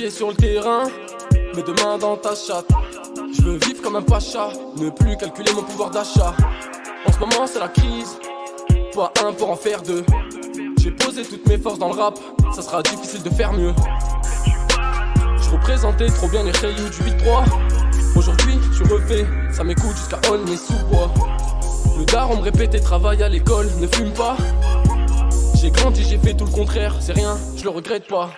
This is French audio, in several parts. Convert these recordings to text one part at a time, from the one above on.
pieds sur le terrain, mes deux mains dans ta chatte. Je veux vivre comme un pacha, ne plus calculer mon pouvoir d'achat. En ce moment c'est la crise, pas un pour en faire deux. J'ai posé toutes mes forces dans le rap, ça sera difficile de faire mieux. Je représentais trop bien les rayons du 8-3. Aujourd'hui je suis refait, ça m'écoute jusqu'à Aulnay-sous-Bois. Le daron me répétait travaille à l'école, ne fume pas. J'ai grandi, j'ai fait tout le contraire, c'est rien, je le regrette pas.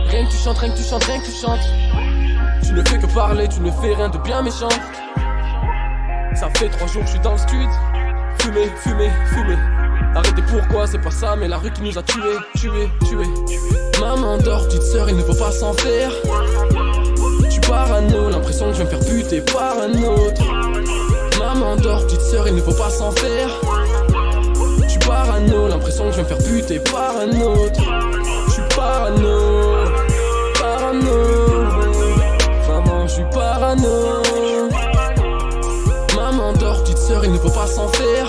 Rien que tu chantes, rien que tu chantes, rien que tu chantes. Tu ne fais que parler, tu ne fais rien de bien méchant. Ça fait 3 jours que je suis dans le stud. Fumer, fumer, fumer. Arrêtez pourquoi, c'est pas ça, mais la rue qui nous a tués, tués, tués. Maman dort, petite sœur, il ne faut pas s'en faire. Tu parano, l'impression que je vais me faire buter par un autre. Maman dort, petite sœur, il ne faut pas s'en faire. Tu parano, l'impression que je vais me faire buter par un autre. Je suis parano, parano. Maman, je suis parano. Maman dort, petite sœur, il ne faut pas s'en faire.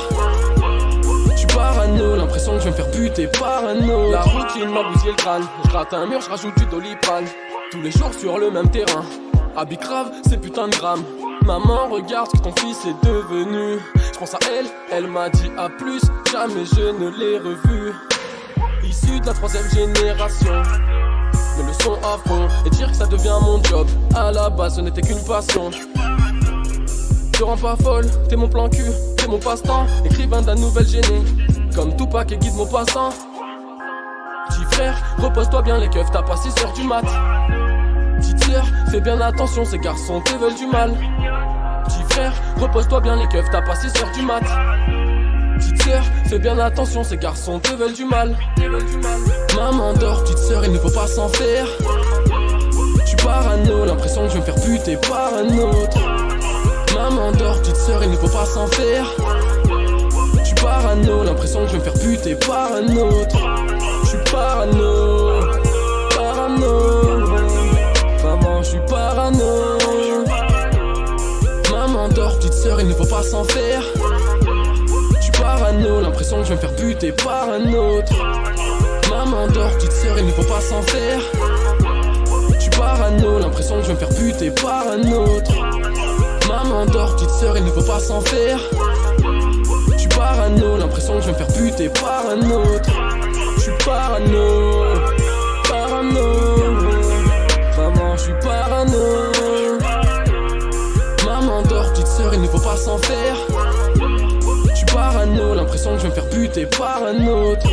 Tu parano, l'impression que je vais me faire buter par un autre. La routine m'a bousillé le crâne. Je gratte un mur, je rajoute du Doliprane. Tous les jours sur le même terrain. Habit grave, c'est putain de grammes. Maman, regarde ce que ton fils est devenu. Je pense à elle, elle m'a dit à plus. Jamais je ne l'ai revu. Issu de la 3ème génération, mais le son à fond. Et dire que ça devient mon job, à la base ce n'était qu'une passion. Te rends pas folle, t'es mon plan cul, t'es mon passe-temps. Écrivain de la nouvelle génie, comme Tupac et guide mon passant. Petit frère, repose-toi bien les keufs, t'as pas 6 heures du mat. Petite sœur, fais bien attention, ces garçons te veulent du mal. Petit frère, repose-toi bien les keufs, t'as pas 6 heures du mat. Petite sœur, fais bien attention, ces garçons te veulent du mal. Maman dort, petite sœur, il ne faut pas s'en faire. Tu parano, l'impression que je vais me faire buter par un autre. Maman dort, petite sœur, il ne faut pas s'en faire. Tu parano, l'impression que je vais me faire buter par un autre. Je suis parano, parano. Maman, je suis parano. Maman dort, petite sœur, il ne faut pas s'en faire. Tu parano, l'impression que je vais me faire buter par un autre. Maman dort, petite sœur, il ne faut pas s'en faire. Tu parano, l'impression que je vais me faire buter par un autre. Maman dort, petite sœur, il ne faut pas s'en faire. Tu parano, l'impression que je vais me faire buter par un autre. Je suis parano, parano. Maman, je suis parano. Maman dort, petite sœur, il ne faut pas s'en faire. Tu parano, l'impression que je vais me faire buter par un autre.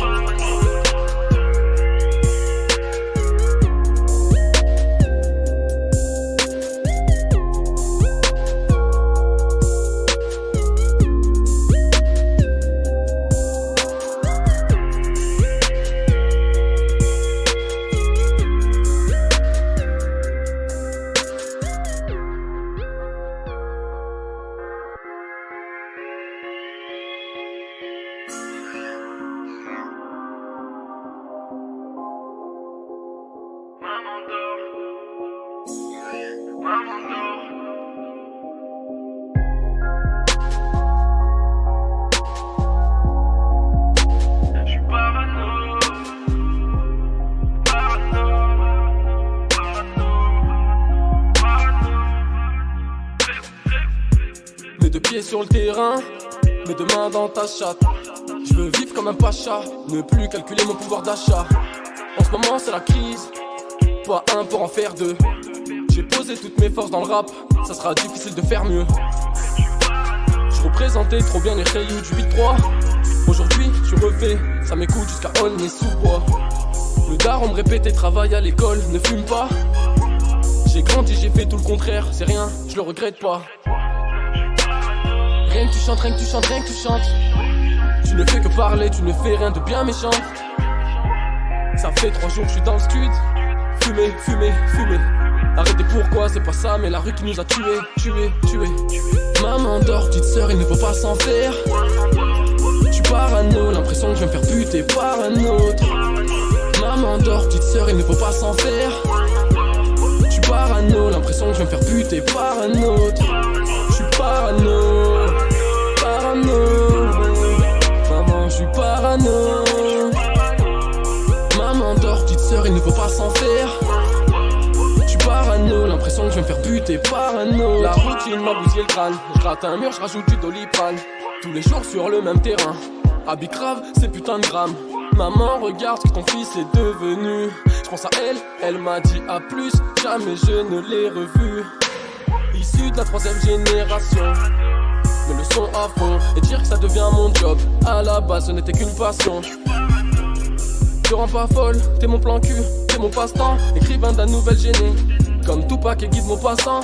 Mes deux pieds sur le terrain, mes deux mains dans ta chatte. Je veux vivre comme un pacha, ne plus calculer mon pouvoir d'achat. En ce moment c'est la crise, pas un pour en faire deux. J'ai posé toutes mes forces dans le rap, ça sera difficile de faire mieux. Je représentais trop bien les rayons du 8-3. Aujourd'hui je suis refait, ça m'écoute jusqu'à Aulnay-sous-Bois. Le daron me répétait travaille à l'école, ne fume pas. J'ai grandi, j'ai fait tout le contraire, c'est rien, je le regrette pas. Rien que tu chantes, rien que tu chantes, rien que tu chantes. Tu ne fais que parler, tu ne fais rien de bien méchant. Ça fait 3 jours que je suis dans le stud. Fumer, fumer, fumer. Arrêtez pourquoi, c'est pas ça, mais la rue qui nous a tués, tués, tués. Maman dort, petite sœur, il ne faut pas s'en faire. Tu parano, l'impression que je vais me faire buter par un autre. Maman dort, petite sœur, il ne faut pas s'en faire. Tu parano, l'impression que je vais me faire buter par un autre. Je suis parano, parano. Maman, je suis parano. Maman dort, petite sœur, il ne faut pas s'en faire. me faire buter par un autre. La routine m'a bousillé le crâne. Je gratte un mur, je rajoute du Doliprane. Tous les jours sur le même terrain. Habit grave, c'est putain de grammes. Maman, regarde ce que ton fils est devenu. Je pense à elle, elle m'a dit à plus. Jamais je ne l'ai revu. Issu de la 3ème génération. Mais le son à fond, et dire que ça devient mon job. À la base, ce n'était qu'une passion. Te rends pas folle, t'es mon plan cul, t'es mon passe-temps. Écrivain d'un nouvel génie, comme Tupac et guide mon passant.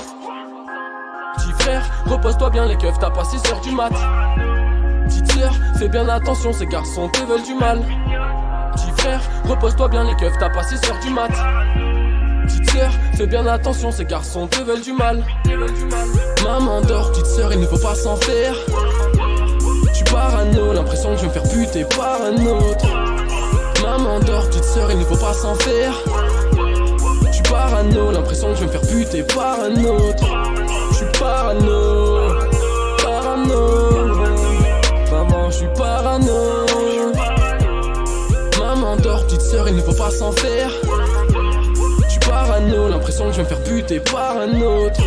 Petit frère, repose-toi bien les keufs, t'as pas 6 heures du mat. Petite sœur, fais bien attention, ces garçons te veulent du mal. Petit frère, repose-toi bien les keufs, t'as pas 6 heures du mat. Petite sœur, fais bien attention, ces garçons te veulent du mal. Maman dort, petite sœur, il ne faut pas s'en faire. Tu parano, l'impression que je vais me faire buter par un autre. Maman dort, petite sœur, il ne faut pas s'en faire. Tu parano, l'impression que je vais me faire buter par un autre. Je suis parano, parano. Maman, je suis parano. Maman dort, petite sœur, il ne faut pas s'en faire. Tu parano, l'impression que je vais me faire buter par un autre.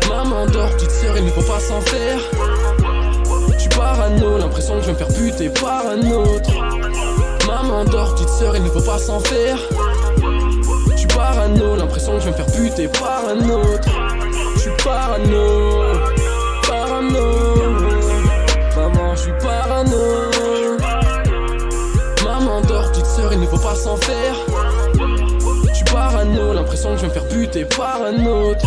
Maman dort, petite sœur, il ne faut pas s'en faire. Tu parano, l'impression que je vais me faire buter par un autre. Maman dort, petite sœur, il ne faut pas s'en faire. Tu parano, l'impression que je vais me faire buter par un autre. Je suis parano, parano. Maman, je suis parano. Maman dort, petite sœur, il ne faut pas s'en faire. Tu parano, l'impression que je vais me faire buter par un autre.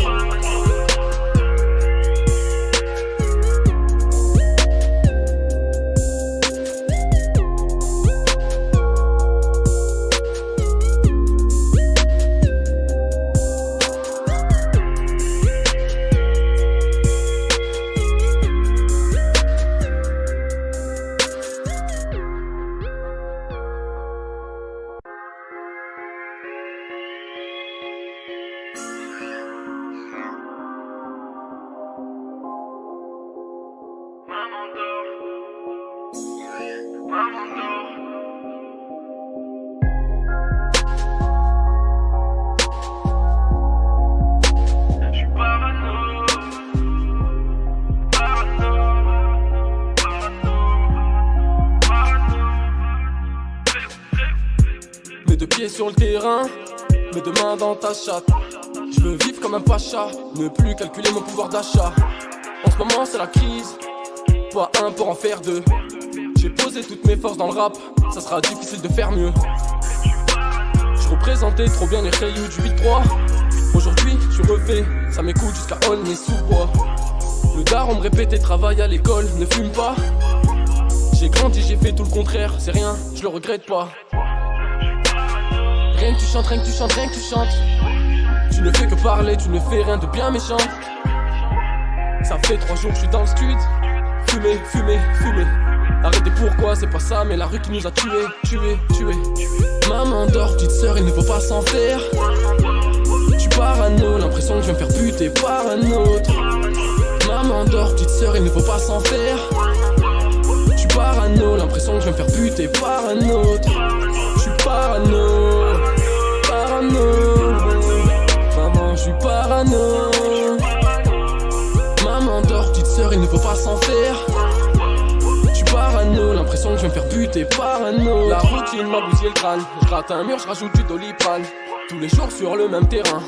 Mes deux pieds sur le terrain, mes deux mains dans ta chatte. Je veux vivre comme un pacha, ne plus calculer mon pouvoir d'achat. En ce moment c'est la crise, pas un pour en faire deux. J'ai posé toutes mes forces dans le rap, ça sera difficile de faire mieux. Je représentais trop bien les rayons du 8-3. Aujourd'hui je suis refait, ça m'écoute jusqu'à on est sous bois. Le daron me répétait travaille à l'école, ne fume pas. J'ai grandi, j'ai fait tout le contraire, c'est rien, je le regrette pas. Rien que tu chantes, rien que tu chantes, rien que tu chantes. Tu ne fais que parler, tu ne fais rien de bien méchant. Ça fait 3 jours que je suis dans le stud. Fumer, fumer, fumer. Arrêtez pourquoi, c'est pas ça, mais la rue qui nous a tués, tués, tués. Maman dort, petite sœur, il ne faut pas s'en faire. Tu parano, l'impression que je vais me faire buter par un autre. Maman dort, petite sœur, il ne faut pas s'en faire. Tu parano, l'impression que je vais me faire buter par un autre. Je suis parano, parano. Maman, je suis parano. Maman dort, petite sœur, il ne faut pas s'en faire. Tu parano, l'impression que je vais me faire buter par un autre. La routine m'a bousillé le crâne. Je gratte un mur, je rajoute du Doliprane. Tous les jours sur le même terrain.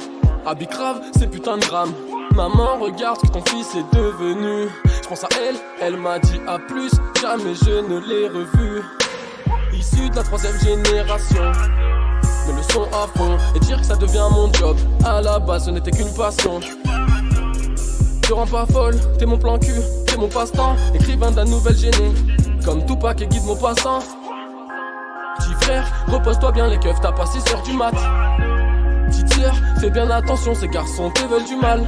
Habit grave, c'est putain de grammes. Maman, regarde ce que ton fils est devenu. Je pense à elle, elle m'a dit à plus. Jamais je ne l'ai revu. Issu de la 3ème génération. Mais le son à fond, et dire que ça devient mon job. À la base, ce n'était qu'une passion. Te rends pas folle, t'es mon plan cul, t'es mon passe-temps. Écrivain d'un nouvel génie, comme Tupac et guide mon passant. Petit frère, repose-toi bien les keufs, t'as pas 6 heures du mat. Petite sœur, fais bien attention, ces garçons te veulent du mal.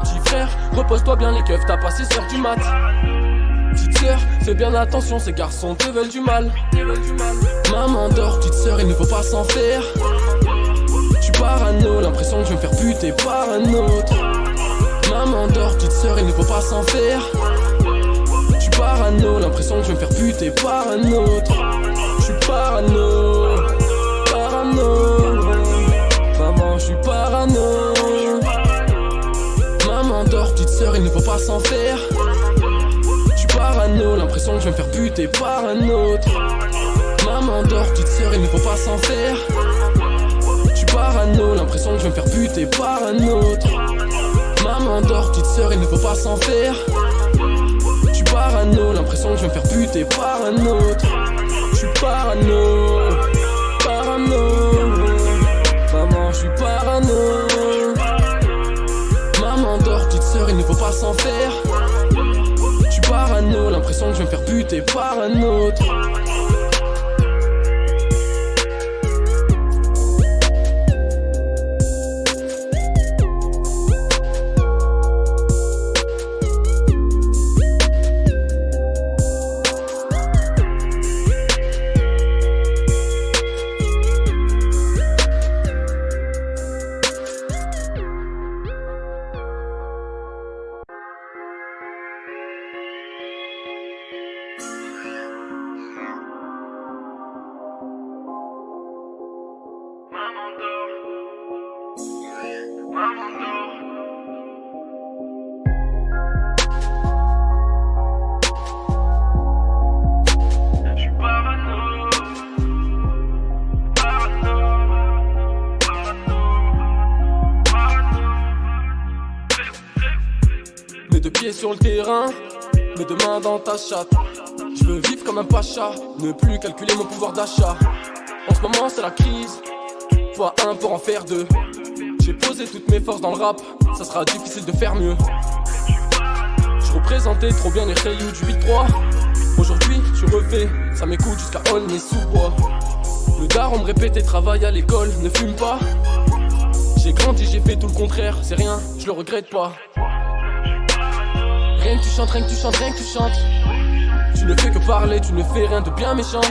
Petit frère, repose-toi bien les keufs, t'as pas 6 heures du mat. Petite sœur, fais bien attention, ces garçons te veulent du mal. Maman dort, petite sœur, il ne faut pas s'en faire. Tu parano, l'impression que je vais me faire buter par un autre. Maman dort, petite sœur, il ne faut pas s'en faire. Tu parano, l'impression que je vais me faire buter par un autre. Je suis parano, parano. Maman, je suis parano. sœur, il ne faut pas s'en faire. Tu parano, l'impression que je vais me faire buter par un autre. Maman dort, petite sœur, il ne faut pas s'en faire. Tu parano, l'impression que je vais me faire buter par un autre. Maman dort, petite sœur, il ne faut pas s'en faire. Tu parano, l'impression que je vais me faire buter par un autre. Je suis parano, parano. Maman, je suis parano. Maman dort, petite sœur, il ne faut pas s'en faire. Je suis parano, l'impression que je vais me faire buter par un autre. Mes deux pieds sur le terrain, mes deux mains dans ta chatte. Je veux vivre comme un pacha, ne plus calculer mon pouvoir d'achat. En ce moment c'est la crise, pas un pour en faire deux. J'ai posé toutes mes forces dans le rap, ça sera difficile de faire mieux. Je représentais trop bien les cailloux du 8-3. Aujourd'hui je refais, ça m'écoute jusqu'à Aulnay sous bois. Le daron me répétait travaille à l'école, ne fume pas. J'ai grandi, j'ai fait tout le contraire, c'est rien, je le regrette pas. Rien que tu chantes, rien que tu chantes, rien que tu chantes. Tu ne fais que parler, tu ne fais rien de bien méchant.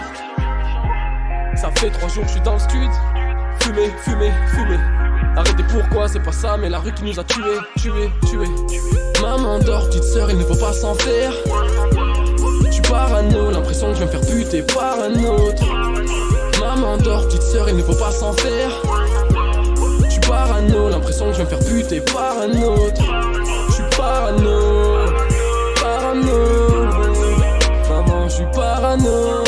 Ça fait 3 jours que je suis dans le stud. Fumer, fumer, fumer. Arrêtez pourquoi, c'est pas ça, mais la rue qui nous a tués, tués, tués. Maman dort, petite sœur, il ne faut pas s'en faire. Tu parano, l'impression que je vais me faire buter par un autre. Maman dort, petite sœur, il ne faut pas s'en faire. Tu parano, l'impression que je vais me faire buter par un autre. Je suis parano, parano. Maman, je suis parano.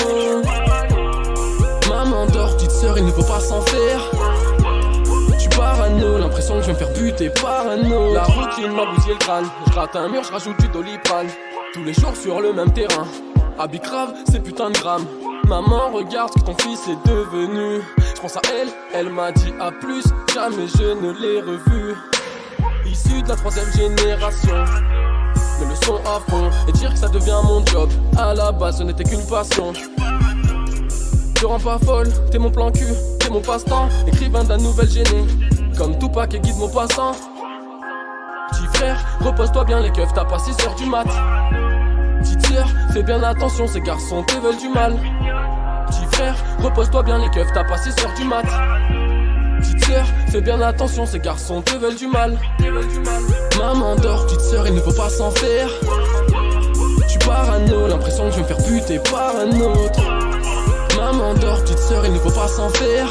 Maman dort, petite sœur, il ne faut pas s'en faire. Tu parano, l'impression que je vais me faire buter par un autre. La routine m'a bousillé le crâne. Je gratte un mur, je rajoute du Doliprane. Tous les jours sur le même terrain. Habit grave, c'est putain de grammes. Maman, regarde ce que ton fils est devenu. Je pense à elle, elle m'a dit à plus. Jamais je ne l'ai revu. Issu de la 3ème génération, mais le son à fond et dire que ça devient mon job. À la base ce n'était qu'une passion. Te rends pas folle, t'es mon plan cul, t'es mon passe-temps. Écrivain de la nouvelle génie, comme Tupac et guide mon passant. Petit frère, repose-toi bien les keufs, t'as pas 6h du mat. Petite sœur, fais bien attention, ces garçons te veulent du mal. Petit frère, repose-toi bien les keufs, t'as pas 6h du mat. Petite sœur, fais bien attention, ces garçons te veulent du mal. Maman dort, petite sœur, il ne faut pas s'en faire. Tu parano, l'impression que je vais me faire buter par un autre. Maman dort, petite sœur, il ne faut pas s'en faire.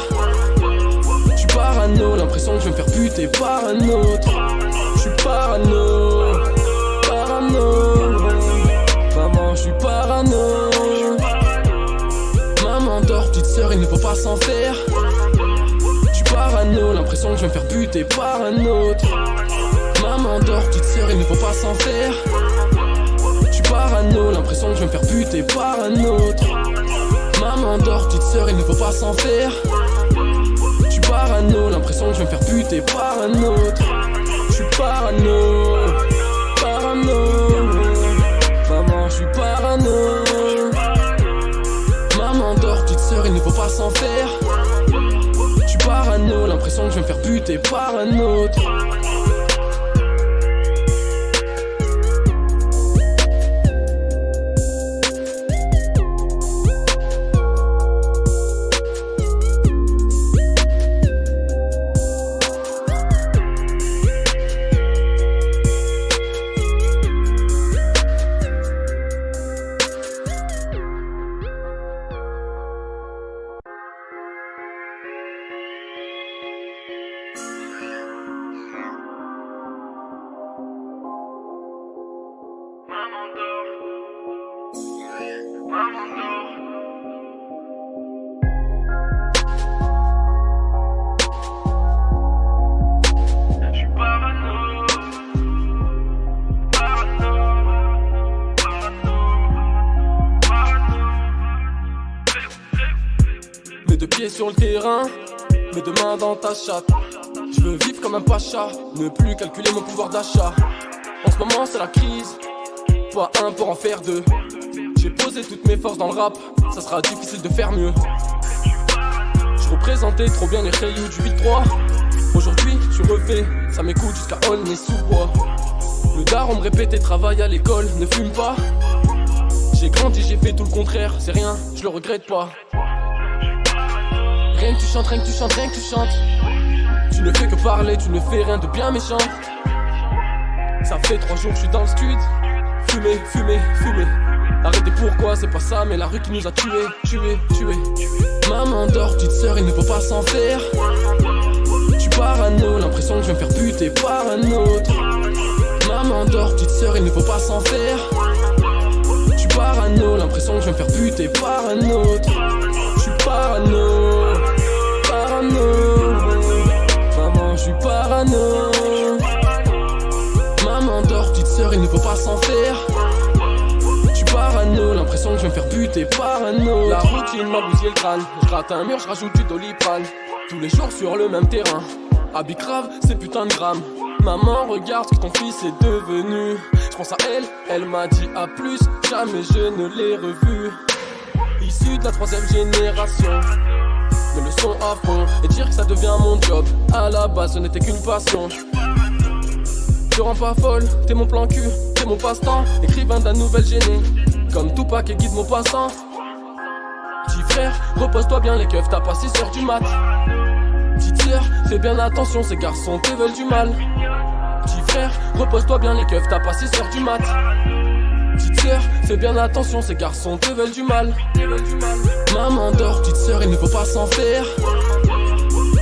Tu parano, l'impression que je vais me faire buter par un autre. Je suis parano, parano. Maman, je suis parano. Maman dort, petite sœur, il ne faut pas s'en faire. Parano, l'impression que je vais me faire buter par un autre. Maman dort, petite sœur, il ne faut pas s'en faire. Tu parano, l'impression que je vais me faire buter par un autre. Maman dort, petite sœur, il ne faut pas s'en faire. Tu parano, l'impression que je vais me faire buter par un autre. Je suis parano, parano. Maman, je suis parano. Maman dort, petite sœur, il ne faut pas s'en faire. Parano, l'impression que je vais me faire buter par un autre. deux pieds sur le terrain, mes deux mains dans ta chatte. Je veux vivre comme un pacha, ne plus calculer mon pouvoir d'achat. En ce moment c'est la crise, pas un pour en faire deux. J'ai posé toutes mes forces dans le rap, ça sera difficile de faire mieux. Je représentais trop bien les rayons du 8-3. Aujourd'hui je suis refait, ça m'écoute jusqu'à Aulnay-sous-Bois. Le daron me répétait travaille à l'école, ne fume pas. J'ai grandi, j'ai fait tout le contraire, c'est rien, je le regrette pas. Rien que tu chantes, rien que tu chantes, rien que tu chantes. Tu ne fais que parler, tu ne fais rien de bien méchant. Ça fait 3 jours que je suis dans le stud. Fumer, fumer, fumer. Arrêtez pourquoi, c'est pas ça, mais la rue qui nous a tués, tués, tués. Maman dort, petite sœur, il ne faut pas s'en faire. Tu parano, l'impression que je vais me faire buter par un autre. Maman dort, petite sœur, il ne faut pas s'en faire. Tu parano, l'impression que je vais me faire buter par un autre. Je suis parano, parano. Maman, je suis parano. Maman dort, petite sœur, il ne faut pas s'en faire. Tu parano, l'impression que je vais me faire buter par un autre. La routine m'a bousillé le crâne. Je gratte un mur, je rajoute du Doliprane. Tous les jours sur le même terrain. Habit grave, c'est putain de grammes. Maman, regarde ce que ton fils est devenu. Je pense à elle, elle m'a dit à plus. Jamais je ne l'ai revu. Issu de la 3ème génération. Mais le son à fond et dire que ça devient mon job. À la base, ce n'était qu'une passion. Je te rends pas folle, t'es mon plan cul, t'es mon passe-temps. Écrivain de la nouvelle génie, comme Tupac et guide mon passant. Petit frère, repose-toi bien les keufs, t'as pas 6 heures du mat. Petite sœur, fais bien attention, ces garçons te veulent du mal. Petit frère, repose-toi bien les keufs, t'as pas 6 heures du mat. Petite sœur, fais bien attention, ces garçons te veulent du mal. Maman dort, petite sœur, il ne faut pas s'en faire.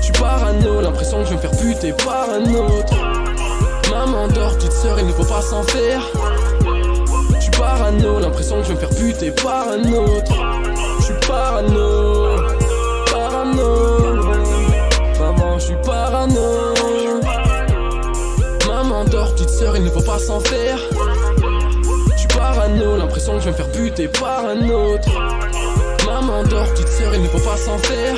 Tu parano, l'impression que je vais me faire buter par un autre. Maman dort, petite sœur, il ne faut pas s'en faire. Tu parano, l'impression que je vais me faire buter par un autre. Je suis parano, parano. Maman, je suis parano. Maman dort, petite sœur, il ne faut pas s'en faire. Tu parano, l'impression que je vais me faire buter par un autre. Maman dort, petite sœur, il ne faut pas s'en faire.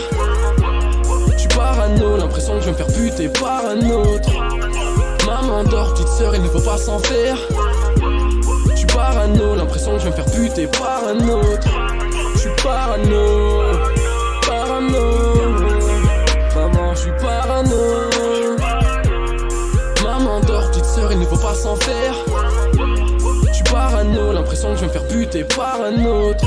Tu parano, l'impression que je vais me faire buter par un autre. Maman dort, petite sœur, il ne faut pas s'en faire. Tu parano, l'impression que je vais me faire buter par un autre. Je suis parano, parano. Maman, je suis parano. Maman dort, petite sœur, il ne faut pas s'en faire. Tu parano, l'impression que je vais me faire buter par un autre.